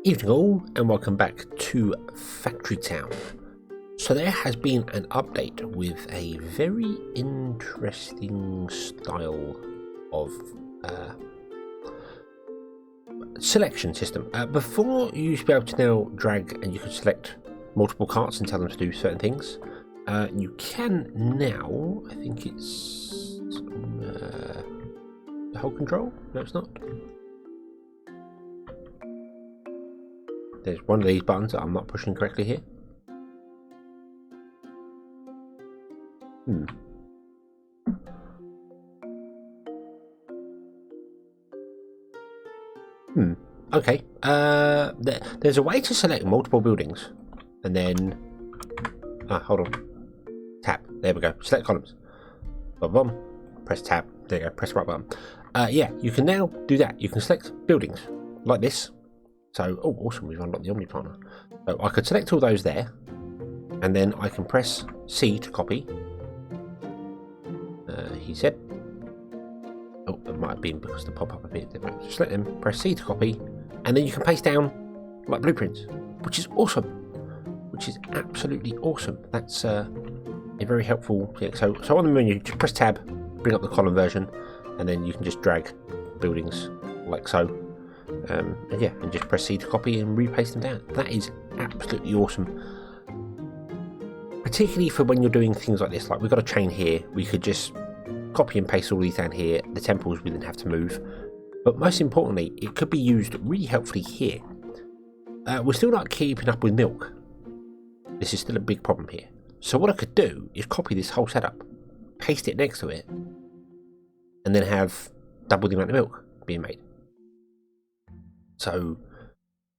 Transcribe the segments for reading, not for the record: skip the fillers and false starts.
Evening all, and welcome back to Factory Town. So there has been an update with a very interesting style of selection system. Before, you used to be able to now drag and you could select multiple carts and tell them to do certain things. You can now, I think it's the whole control? No, it's not. There's one of these buttons that I'm not pushing correctly here. Okay. There's a way to select multiple buildings, and then hold on. Tab. There we go. Select columns. Bum bum. Press tab. There you go. Press right button. Yeah, you can now do that. You can select buildings like this. So, oh, awesome, we've unlocked the Omnipipes. So I could select all those there, and then I can press C to copy. He said. Oh, it might have been because the pop-up appeared there. But select them, press C to copy, and then you can paste down like blueprints, which is awesome. Which is absolutely awesome. That's a very helpful thing. So on the menu, just press tab, bring up the column version, and then you can just drag buildings like so. And yeah, and just press C to copy and repaste them down. That is absolutely awesome. Particularly for when you're doing things like this, like we've got a chain here, we could just copy and paste all these down here. The temples we didn't have to move. But most importantly, it could be used really helpfully here. We're still not keeping up with milk. This is still a big problem here. So what I could do is copy this whole setup, paste it next to it, and then have double the amount of milk being made. So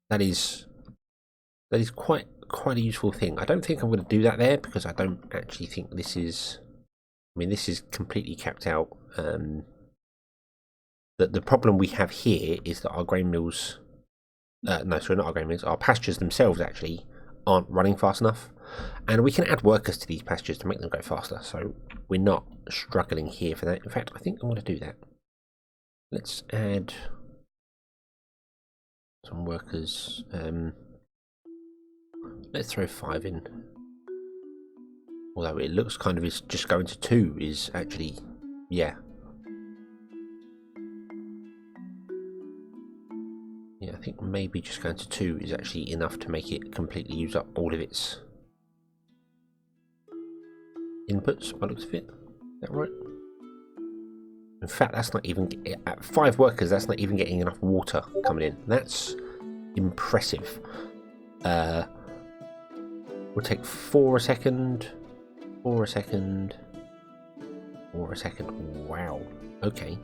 that is quite a useful thing. I don't think I'm going to do that there because I don't actually think this is. I mean, this is completely capped out. The problem we have here is that our grain mills, no, sorry, not our grain mills. Our pastures themselves actually aren't running fast enough, and we can add workers to these pastures to make them go faster. So we're not struggling here for that. In fact, I think I'm going to do that. Let's add some workers. Let's throw 5 in. Although it looks kind of is just going to 2 is actually, yeah. Yeah, I think maybe just going to 2 is actually enough to make it completely use up all of its inputs by the looks of it. Is that right? In fact, that's not even, at 5 workers, that's not even getting enough water coming in. That's impressive. We'll take 4 a second, 4 a second, 4 a second. Wow. Okay.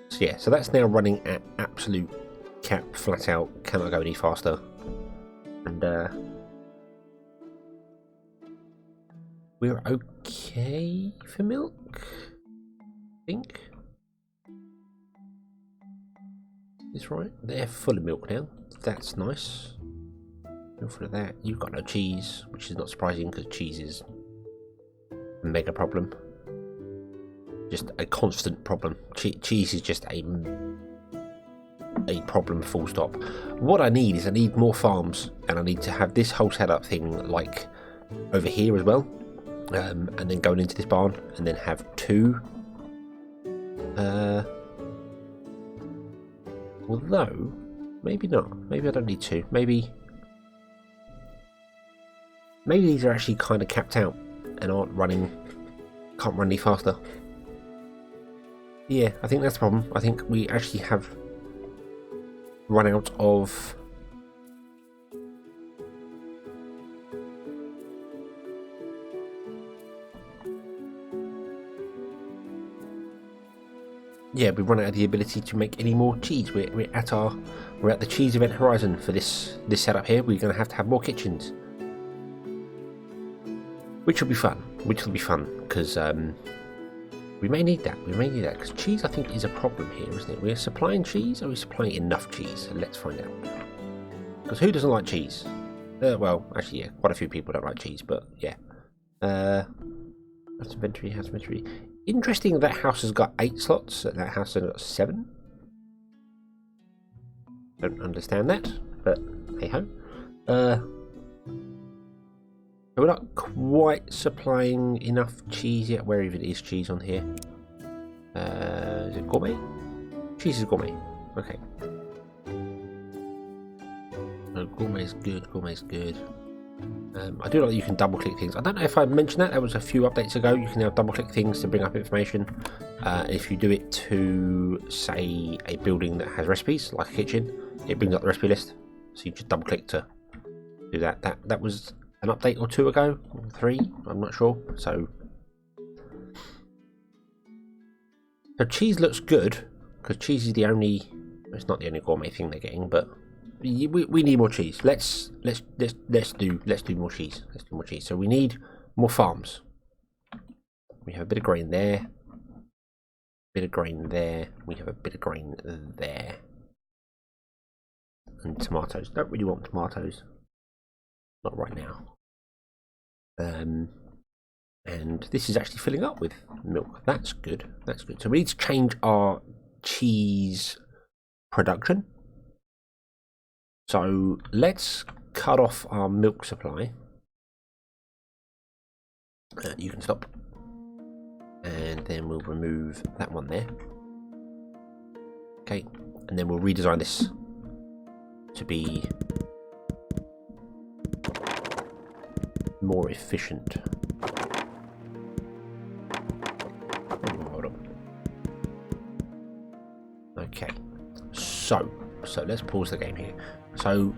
So yeah, so that's now running at absolute cap, flat out, cannot go any faster. And we're okay for milk, I think. Is right? They're full of milk now. That's nice. No full of that. You've got no cheese, which is not surprising because cheese is a mega problem. Just a constant problem. Cheese is just a problem, full stop. What I need is I need more farms, and I need to have this whole setup thing like over here as well. And then going into this barn, and then have 2. Although, maybe not. Maybe I don't need 2. Maybe these are actually kind of capped out and aren't running. Can't run any faster. Yeah, I think that's the problem. I think we actually have run out of. Yeah, we've run out of the ability to make any more cheese. We're at the cheese event horizon for this setup here. We're going to have more kitchens, which will be fun. Because we may need that. Because cheese, I think, is a problem here, isn't it? We're supplying cheese, or are we supplying enough cheese? So let's find out. Because who doesn't like cheese? Well, actually, yeah, quite a few people don't like cheese, but yeah. House inventory. Interesting that house has got 8 slots, and that house has got 7. Don't understand that, but hey ho. We're not quite supplying enough cheese yet. Where even is cheese on here? Is it gourmet? Cheese is gourmet. Okay. No, gourmet's good. Gourmet's good. I do like that you can double click things. I don't know if I mentioned that. That was a few updates ago. You can now double click things to bring up information. If you do it to, say, a building that has recipes, like a kitchen, it brings up the recipe list. So you just double click to do that. That was an update or two ago, or 3. I'm not sure. So cheese looks good because cheese is the only. It's not the only gourmet thing they're getting, but. We need more cheese. Let's do more cheese. Let's do more cheese. So we need more farms. We have a bit of grain there. Bit of grain there. We have a bit of grain there. And tomatoes. Don't really want tomatoes. Not right now. And this is actually filling up with milk. That's good. That's good. So we need to change our cheese production. So let's cut off our milk supply. You can stop. And then we'll remove that one there. Okay, and then we'll redesign this to be more efficient. Hold on. Okay, so let's pause the game here. So,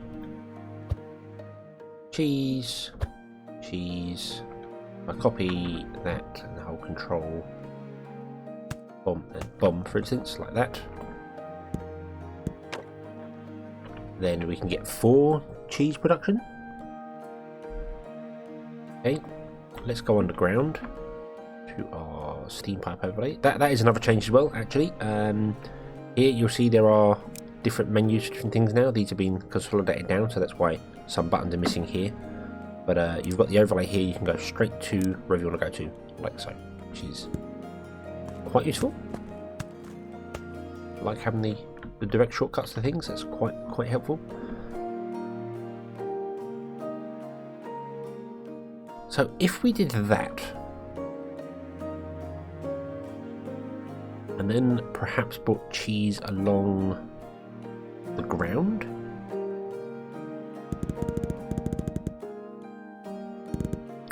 cheese, I copy that and the whole control, bomb for instance, like that. Then we can get 4 cheese production. Okay, let's go underground to our steam pipe overlay. That is another change as well, actually. Here you'll see there are different menus, different things now. These have been consolidated down, so that's why some buttons are missing here. But you've got the overlay here. You can go straight to wherever you want to go to, like so, which is quite useful. I like having the direct shortcuts to things. That's quite helpful. So if we did that, and then perhaps brought cheese along the ground,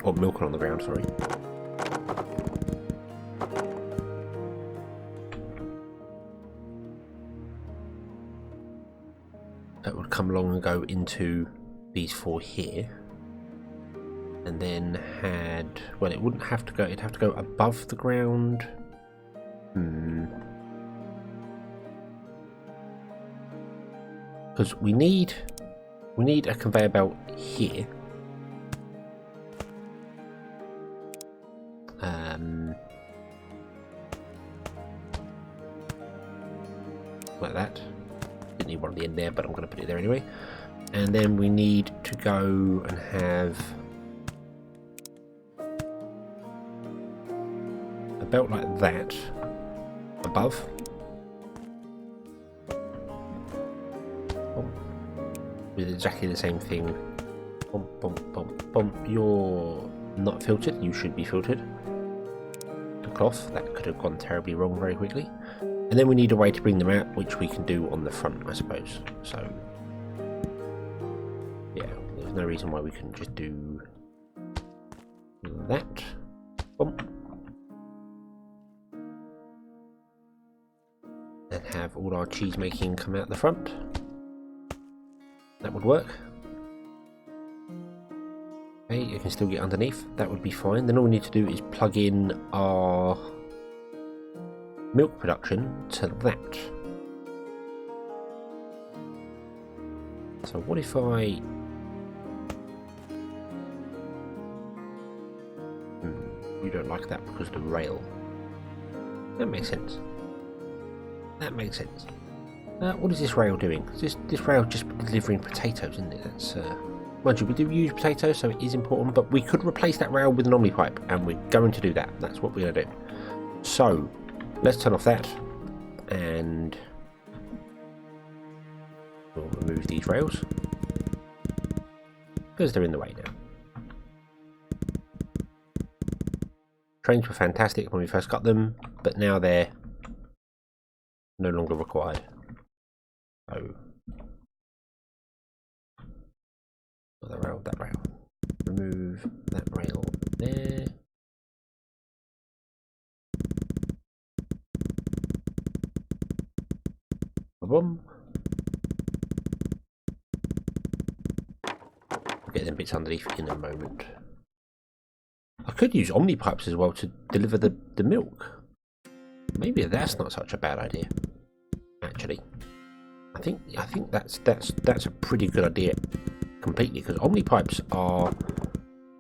or milk on the ground, sorry. That would come along and go into these 4 here, and then well, it wouldn't have to go. It'd have to go above the ground. Because we need a conveyor belt here. Like that. Didn't need one at the end there, but I'm going to put it there anyway. And then we need to go and have a belt like that above. With exactly the same thing. Bump, bump, bump, bump. You're not filtered. You should be filtered. The cloth. That could have gone terribly wrong very quickly. And then we need a way to bring them out, which we can do on the front, I suppose. So, yeah, there's no reason why we couldn't just do that. Bump. And have all our cheese making come out the front. That would work. Okay, you can still get underneath. That would be fine. Then all we need to do is plug in our milk production to that. So what if I... you don't like that because of the rail. That makes sense. That makes sense. What is this rail doing? This rail just delivering potatoes, isn't it? That's mind you, we do use potatoes, so it is important, but we could replace that rail with an Omnipipe, and we're going to do that. That's what we're going to do. So let's turn off that, and We'll remove these rails because they're in the way now. Trains were fantastic when we first got them, but now they're no longer required. So, that rail. Remove that rail there. Boom. Get them bits underneath in a moment. I could use Omnipipes as well to deliver the milk. Maybe that's not such a bad idea. Actually, I think that's a pretty good idea completely, because Omnipipes are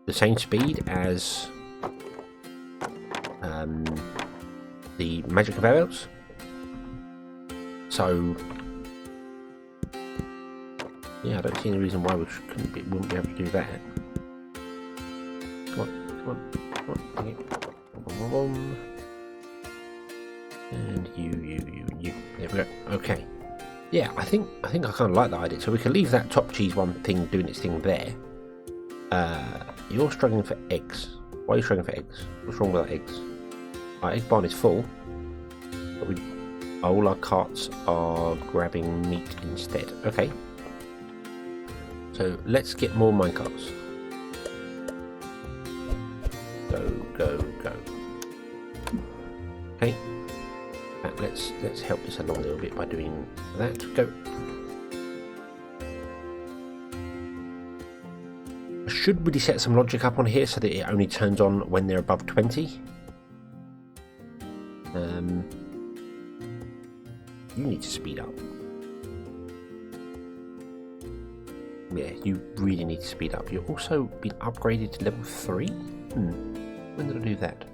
the same speed as the magic conveyor belts. So yeah, I don't see any reason why we wouldn't be able to do that. Come on. And you. There we go. Okay. Yeah, I think I kind of like that idea. So we can leave that top cheese one thing doing its thing there. You're struggling for eggs. Why are you struggling for eggs? What's wrong with our eggs? Our egg barn is full, but all our carts are grabbing meat instead. Okay. So let's get more minecarts. Go. Okay. Let's help this along a little bit by doing that. Go. I should really set some logic up on here so that it only turns on when they're above 20. You need to speed up. Yeah, you really need to speed up. You've also been upgraded to level 3? When did I do that?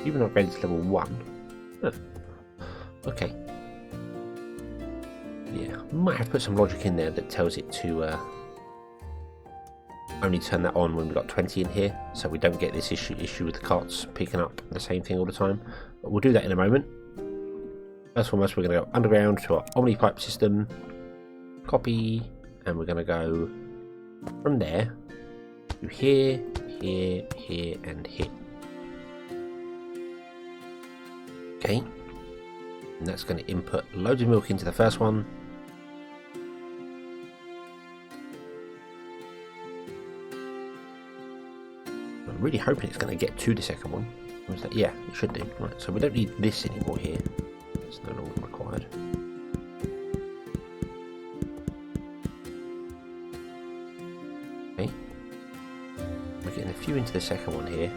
You've been upgraded to level 1. Huh. Okay. Yeah, might have to put some logic in there that tells it to only turn that on when we've got 20 in here, so we don't get this issue with the carts picking up the same thing all the time. But we'll do that in a moment. First and foremost, we're going to go underground to our Omnipipe system, copy, and we're going to go from there to here, and here. Okay, and that's going to input loads of milk into the first one. I'm really hoping it's going to get to the second one. What is that? Yeah, it should do. Right, so we don't need this anymore here. It's no longer required. Okay. We're getting a few into the second one here.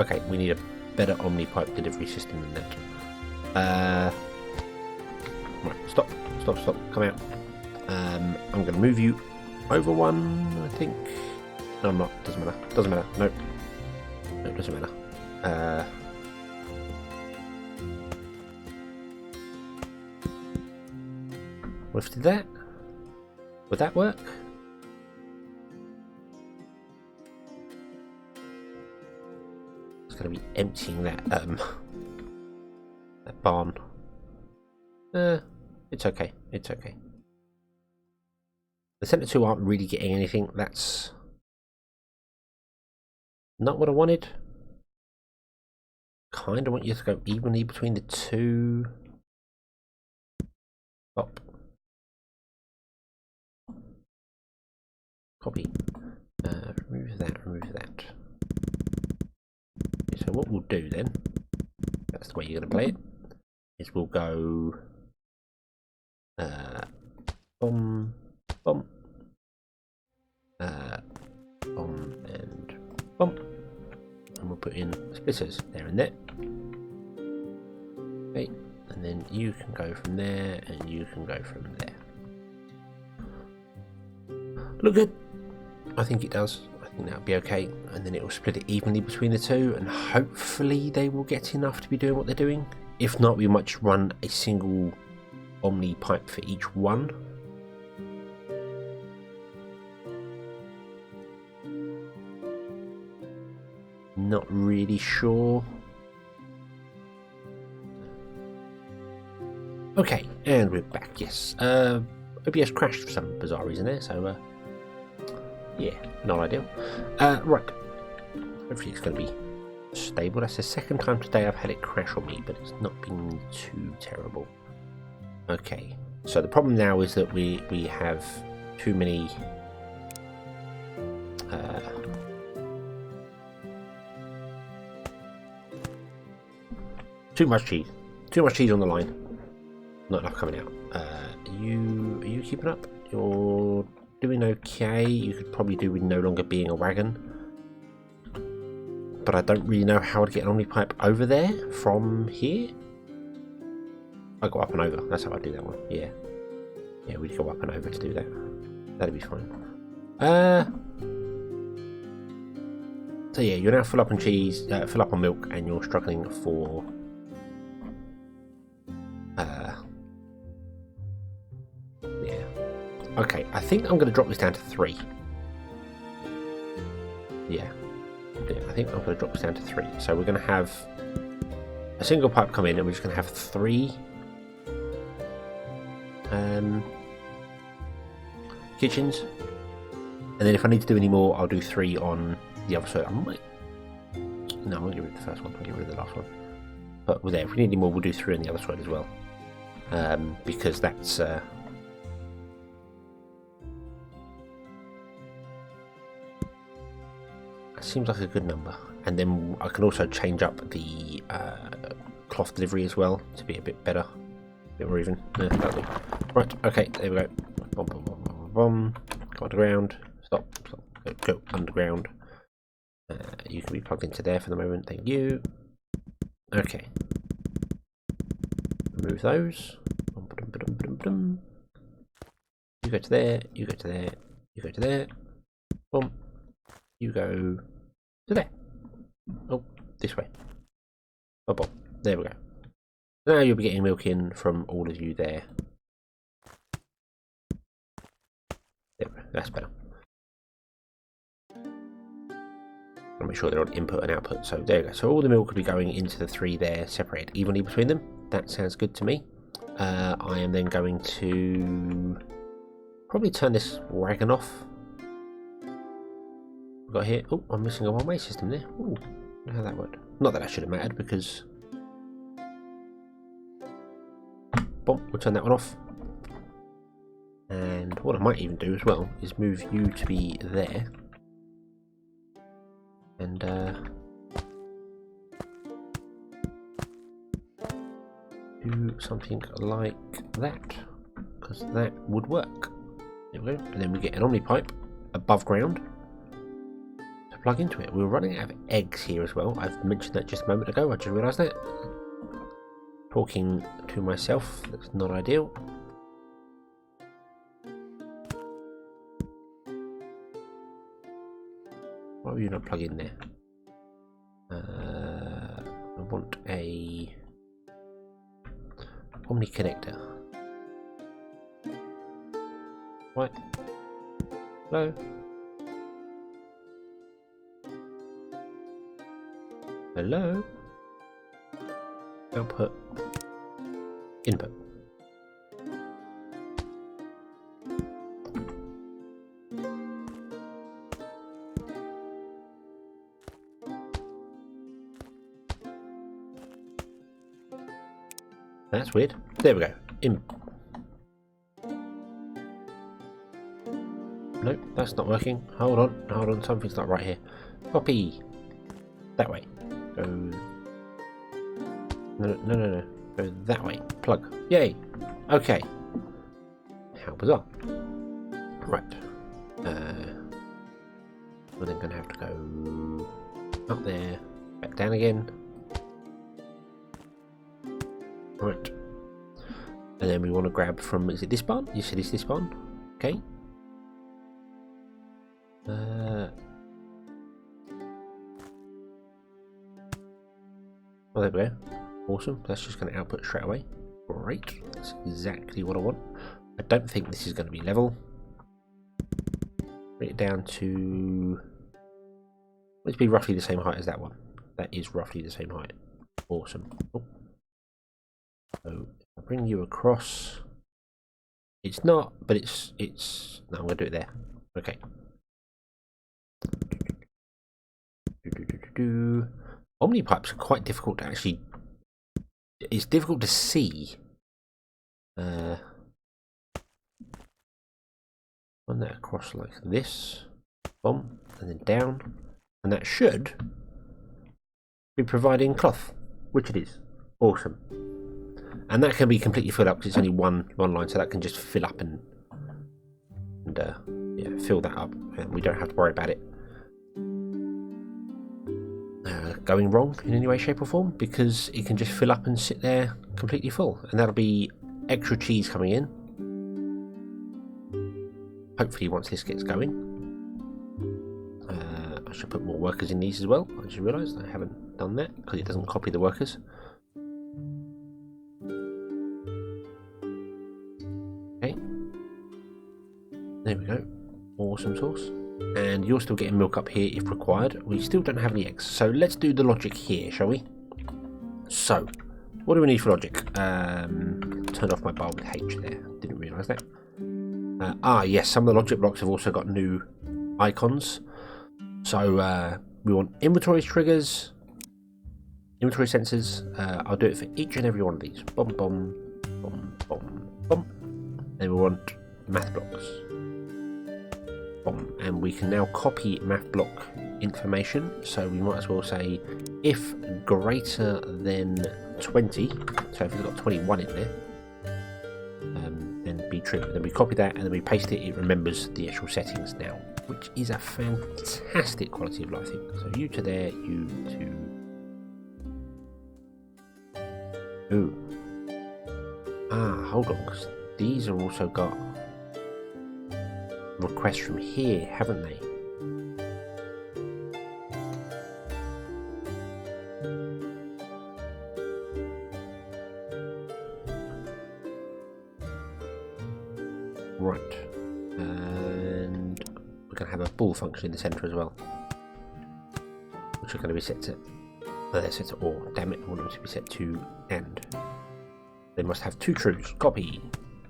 Okay, we need a better Omnipipe delivery system than that. Right, stop, come out. I'm going to move you over one, I think. No, I'm not. Doesn't matter. Nope. No, it doesn't matter. What if I did that? Would that work? It's going to be emptying that that barn. It's okay. It's okay. The Centre 2 aren't really getting anything. That's not what I wanted. Kind of want you to go evenly between the two. Stop. Copy. Remove that. Okay, so what we'll do then, that's the way you're going to play it, is we'll go bomb, bomb, bomb, and bomb. And we'll put in splitters there and there. Okay, and then you can go from there, and you can go from there. Look good. I think it does. I think that'll be okay. And then it will split it evenly between the two, and hopefully they will get enough to be doing what they're doing. If not, we might run a single Omnipipe for each one. Not really sure. Okay, and we're back, yes. OBS crashed for some bizarre reason there, so, yeah, not ideal. Right. Hopefully it's going to be stable. That's the second time today I've had it crash on me, but it's not been too terrible. Okay, so the problem now is that we have too many... too much cheese. Too much cheese on the line. Not enough coming out. Are you keeping up? You're doing okay. You could probably do with no longer being a wagon. But I don't really know how to get an Omnipipe over there from here. I go up and over. That's how I do that one. Yeah. Yeah, we'd go up and over to do that. That'd be fine. So yeah, you're now full up on cheese, full up on milk, and you're struggling for... yeah. Okay, I think I'm going to drop this down to 3. Yeah. Yeah, I think I'm going to drop this down to 3. So we're going to have a single pipe come in, and we're just going to have 3 kitchens. And then if I need to do any more, I'll do 3 on the other side. I might... no, I'll get rid of the first one. I'll get rid of the last one. But well, there, if we need any more, we'll do 3 on the other side as well. Because that's... seems like a good number. And then I can also change up the cloth delivery as well to be a bit better, a bit more even. Yeah, right, okay, there we go. Boom, boom, boom, boom, boom. Go underground. Stop. Go underground. You can be plugged into there for the moment. Thank you. Okay. Remove those. You go to there. You go to there. You go to there. Boom. You go to there. Oh, this way. Oh, boom. There we go. Now you'll be getting milk in from all of you there. There we go. That's better. I'll make sure they're on input and output. So there you go. So all the milk will be going into the 3 there, separated evenly between them. That sounds good to me. I am then going to probably turn this wagon off. Got here. Oh, I'm missing a one-way system there. Ooh, how that worked. Not that should have mattered because... boom, we'll turn that one off. And what I might even do as well is move you to be there. And do something like that, because that would work. There we go. And then we get an Omnipipe above ground to plug into it. We're running out of eggs here as well. I've mentioned that just a moment ago. I just realised that. Talking to myself, that's not ideal. Why would you not plug in there? I want a Omni connector. What? Hello? Hello? Output. Input. That's weird. There we go. Nope, that's not working. Hold on, something's not right here. Copy. That way. Go. No. Go that way. Plug. Yay. Okay. How bizarre. Right. We're then going to have to go up there, back down again. Right. And then we want to grab from, is it this barn? You said it's this barn? Okay. Well, there we go. Awesome. That's just going to output straight away. Great. That's exactly what I want. I don't think this is going to be level. Bring it down to... let's be roughly the same height as that one. That is roughly the same height. Awesome. Oh. So I'll bring you across. It's not, but it's no, I'm gonna do it there. Okay. Omnipipes are quite difficult to actually. It's difficult to see. Run that across like this, boom, and then down, and that should be providing cloth, which it is. Awesome. And that can be completely filled up because it's only one line, so that can just fill up and yeah, fill that up, and we don't have to worry about it going wrong in any way, shape or form, because it can just fill up and sit there completely full, and that'll be extra cheese coming in hopefully once this gets going. I should put more workers in these as well. I just realised I haven't done that because it doesn't copy the workers. Okay, there we go. Awesome sauce. And you're still getting milk up here if required. We still don't have any eggs, so let's do the logic here, shall we? So, what do we need for logic? Turned off my bar with H there. Didn't realise that. Yes, some of the logic blocks have also got new icons. So we want inventory triggers, inventory sensors. I'll do it for each and every one of these. Bum bum bum bum bum. And we want math blocks. And we can now copy math block information, so we might as well say if greater than 20, so if we've got 21 in there, then be true. Then we copy that and then we paste it. It remembers the actual settings now, which is a fantastic quality of life thing. So you to there, you to... Ooh. Hold on, because these are also got requests from here, haven't they? Right, and we're going to have a ball function in the centre as well, which are going to be set to they're set to or. Damn it, I want them to be set to and. They must have two truths. Copy,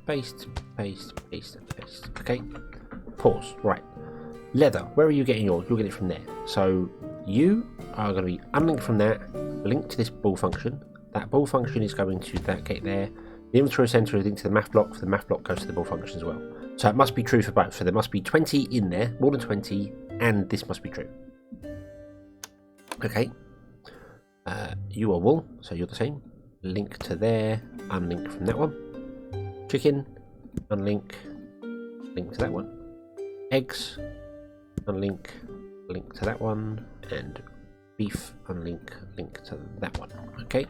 paste, paste, paste, and paste. Okay. Pause. Right. Leather. Where are you getting yours? You'll get it from there. So you are going to be unlinked from that, linked to this ball function. That ball function is going to that gate there. The inventory center is linked to the math block. The math block goes to the ball function as well. So it must be true for both. So there must be 20 in there, more than 20, and this must be true. Okay. You are wool, so you're the same. Link to there, unlink from that one. Chicken, unlink, link to that one. Eggs, unlink, link to that one. And beef, unlink, link to that one. Okay.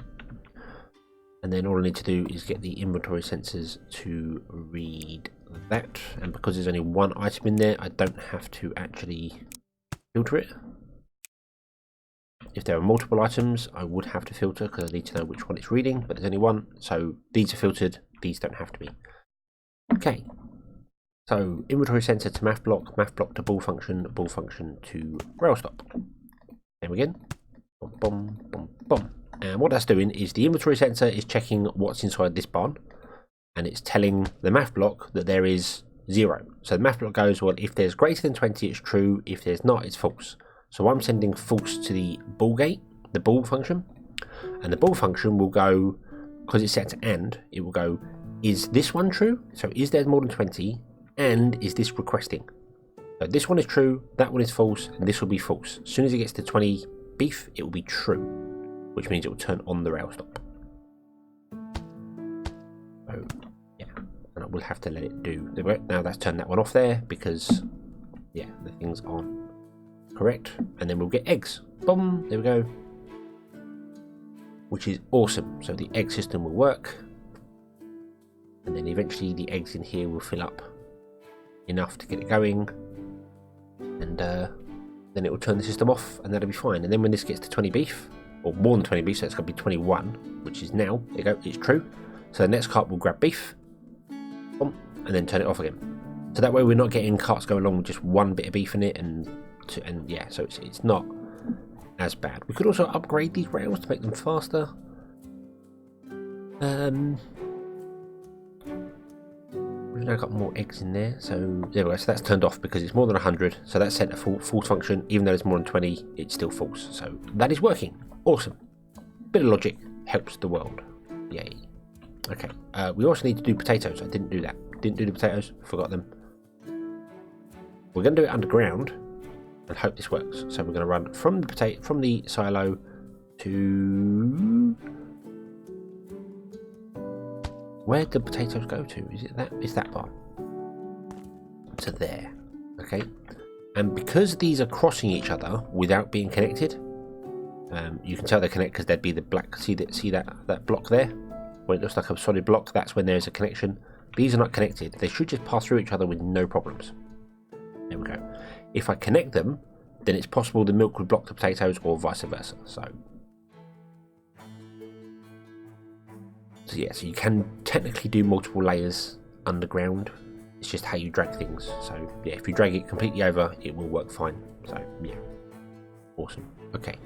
And then all I need to do is get the inventory sensors to read that. And because there's only one item in there, I don't have to actually filter it. If there are multiple items, I would have to filter because I need to know which one it's reading, but there's only one, so these are filtered, these don't have to be. Okay, so inventory sensor to math block to ball function to rail stop. There we go. Boom, boom, boom, boom. And what that's doing is the inventory sensor is checking what's inside this barn, and it's telling the math block that there is 0. So the math block goes, well, if there's greater than 20, it's true. If there's not, it's false. So I'm sending false to the ball gate, the ball function, and the ball function will go, because it's set to and, it will go, is this one true? So is there more than 20? And is this requesting? So this one is true, that one is false, and this will be false. As soon as it gets to 20 beef, it will be true, which means it will turn on the rail stop. So, yeah, and I will have to let it do. Now that's turned that one off there because, yeah, the thing's on. Correct, and then we'll get eggs. Boom, there we go. Which is awesome. So the egg system will work, and then eventually the eggs in here will fill up enough to get it going, and then it will turn the system off, and that'll be fine. And then when this gets to 20 beef, or more than 20 beef, so it's going to be 21, which is now. There you go, it's true. So the next cart will grab beef, boom, and then turn it off again. So that way we're not getting carts going along with just one bit of beef in it, and yeah, so it's not as bad. We could also upgrade these rails to make them faster. We've now got more eggs in there, so there we go. So that's turned off because it's more than 100. So that's set to false function. Even though it's more than 20, it's still false. So that is working. Awesome. Bit of logic helps the world. Yay. Okay. We also need to do potatoes. I didn't do that. Didn't do the potatoes. Forgot them. We're going to do it underground and hope this works. So we're going to run from the silo to... Where'd the potatoes go to? Is it that? It's that bar. To there. Okay. And because these are crossing each other without being connected, you can tell they're connected because there'd be the black. See that block there? Where it looks like a solid block, that's when there's a connection. These are not connected. They should just pass through each other with no problems. There we go. If I connect them, then it's possible the milk would block the potatoes or vice versa. So yeah, so you can technically do multiple layers underground. It's just how you drag things. So yeah, if you drag it completely over, it will work fine. So yeah, awesome. Okay,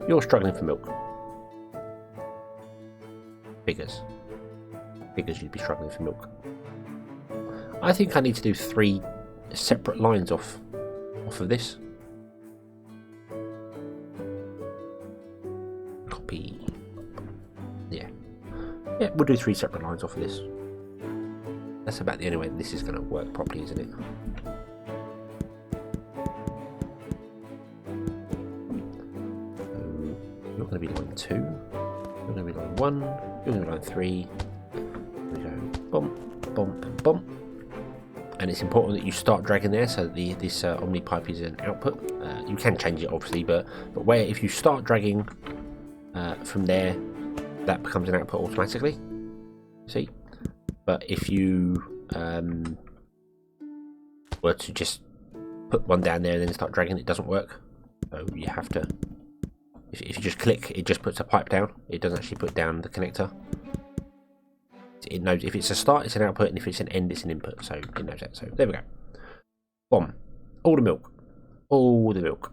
you're struggling for milk. Figures you'd be struggling for milk. I think I need to do 3 separate lines off of this. Copy. Yeah, we'll do 3 separate lines off of this. That's about the only way this is going to work properly, isn't it? You're going to be line 2. You're going to be line 1. You're going to be line 3. We go bump, bump, and bump. And it's important that you start dragging there, so this Omnipipe is an output. You can change it obviously, but where if you start dragging from there, that becomes an output automatically. See, but if you were to just put one down there and then start dragging, it doesn't work. So you have to. If you just click, it just puts a pipe down. It doesn't actually put down the connector. It knows if it's a start, it's an output, and if it's an end, it's an input. So it knows that. So there we go. Boom. All the milk. All the milk.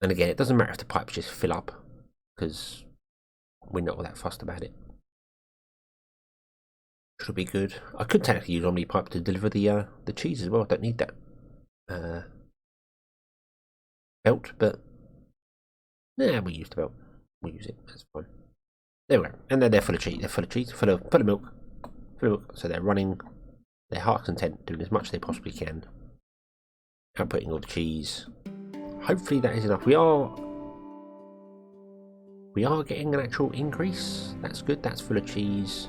And again, it doesn't matter if the pipes just fill up, because we're not all that fussed about it. Should be good. I could technically use Omnipipe to deliver the cheese as well. I don't need that belt, but yeah, we use the belt. We'll use it. That's fine. There we go. And then they're full of cheese. They're full of cheese, full of milk. Full of milk. So they're running their heart's content, doing as much as they possibly can. Outputting all the cheese. Hopefully that is enough. We are getting an actual increase. That's good. That's full of cheese.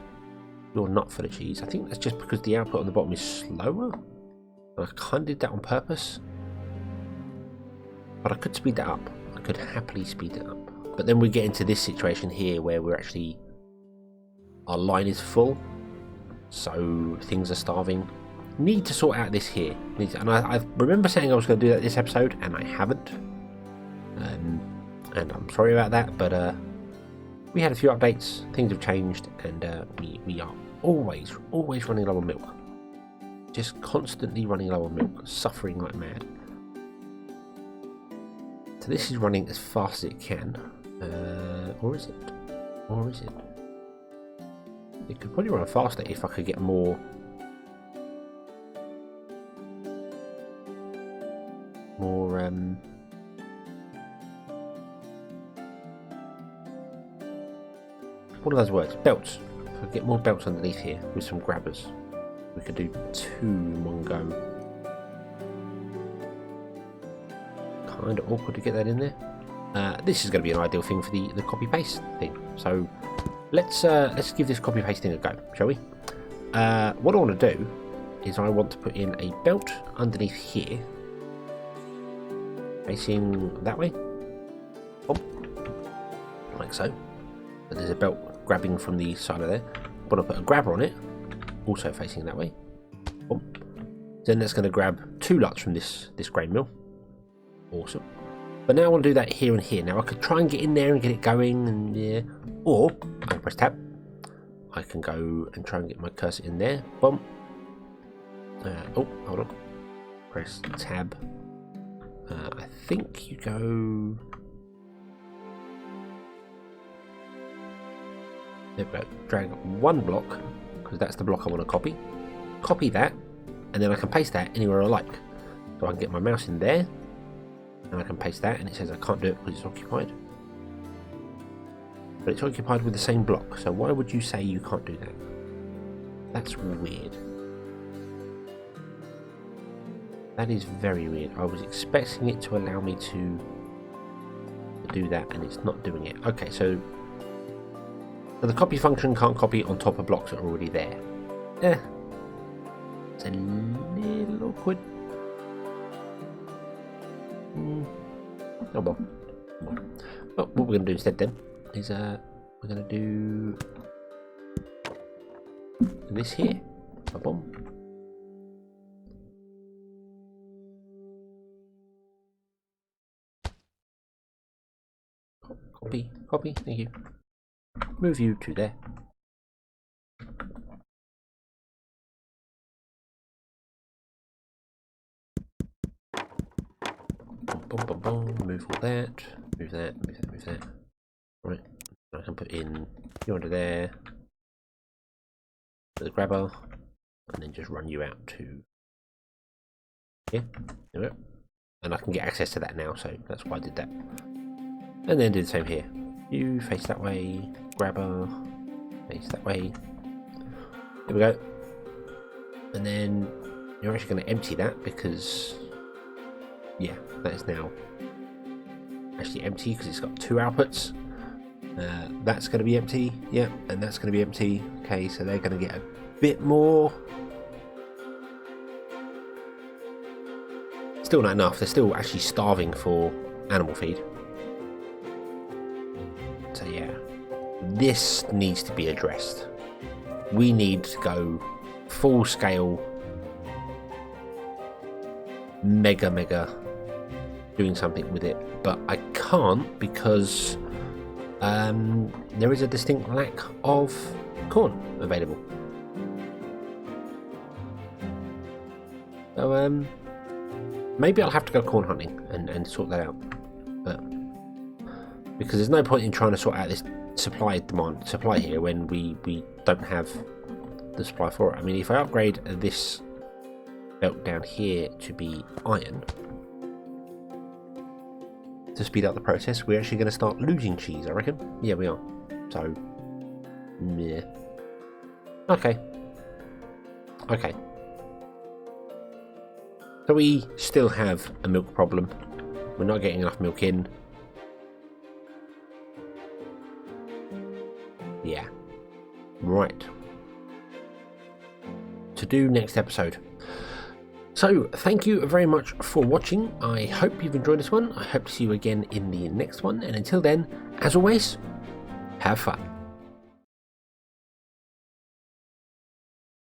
You're not full of cheese. I think that's just because the output on the bottom is slower. And I kind of did that on purpose. But I could speed that up. I could happily speed it up. But then we get into this situation here where we're actually, our line is full, so things are starving. Need to sort out this here. And I remember saying I was going to do that this episode, and I haven't. And I'm sorry about that, but we had a few updates, things have changed, and we are always running low on milk. Just constantly running low on milk, suffering like mad. So this is running as fast as it can. Or is it? Or is it? It could probably run faster if I could get more. What are those words? Belts. If I could get more belts underneath here with some grabbers, we could do 2 in one go. Kind of awkward to get that in there. This is going to be an ideal thing for the copy paste thing. So let's give this copy paste thing a go, shall we? What I want to do is I want to put in a belt underneath here, facing that way, like so. And there's a belt grabbing from the side of there. I want to put a grabber on it, also facing that way. Then that's going to grab 2 lots from this grain mill. Awesome. But now I want to do that here and here. Now I could try and get in there and get it going, and yeah, or I can press tab. I can go and try and get my cursor in there. Boom. Oh, hold on. Press tab. I think you go. There we go. Drag one block, because that's the block I want to copy. Copy that, and then I can paste that anywhere I like. So I can get my mouse in there, and I can paste that, and it says I can't do it because it's occupied. But it's occupied with the same block, so why would you say you can't do that? That's weird. That is very weird. I was expecting it to allow me to do that, and it's not doing it. Okay, so the copy function can't copy on top of blocks that are already there. It's a little awkward. Oh well. Well, what we're going to do instead then is we're going to do this here. Boom. Copy, thank you. Move you to there. Boom. Move all that. Move that. Right. I can put in you under there. The grabber, and then just run you out to here. There we go. And I can get access to that now, so that's why I did that. And then do the same here. You face that way, grabber, face that way. There we go. And then you're actually going to empty that because, yeah, that is now actually empty because it's got two outputs. That's going to be empty, yeah, and that's going to be empty. Okay, so they're going to get a bit more. Still not enough. They're still actually starving for animal feed. So yeah, this needs to be addressed. We need to go full scale, mega doing something with it, but I can't because there is a distinct lack of corn available. So maybe I'll have to go corn hunting and sort that out. But because there's no point in trying to sort out this supply here when we don't have the supply for it. I mean, if I upgrade this belt down here to be iron to speed up the process, we're actually going to start losing cheese, I reckon. Yeah, we are. So, yeah. Okay. So we still have a milk problem. We're not getting enough milk in. Yeah. Right. To do next episode. So, thank you very much for watching. I hope you've enjoyed this one. I hope to see you again in the next one. And until then, as always, have fun.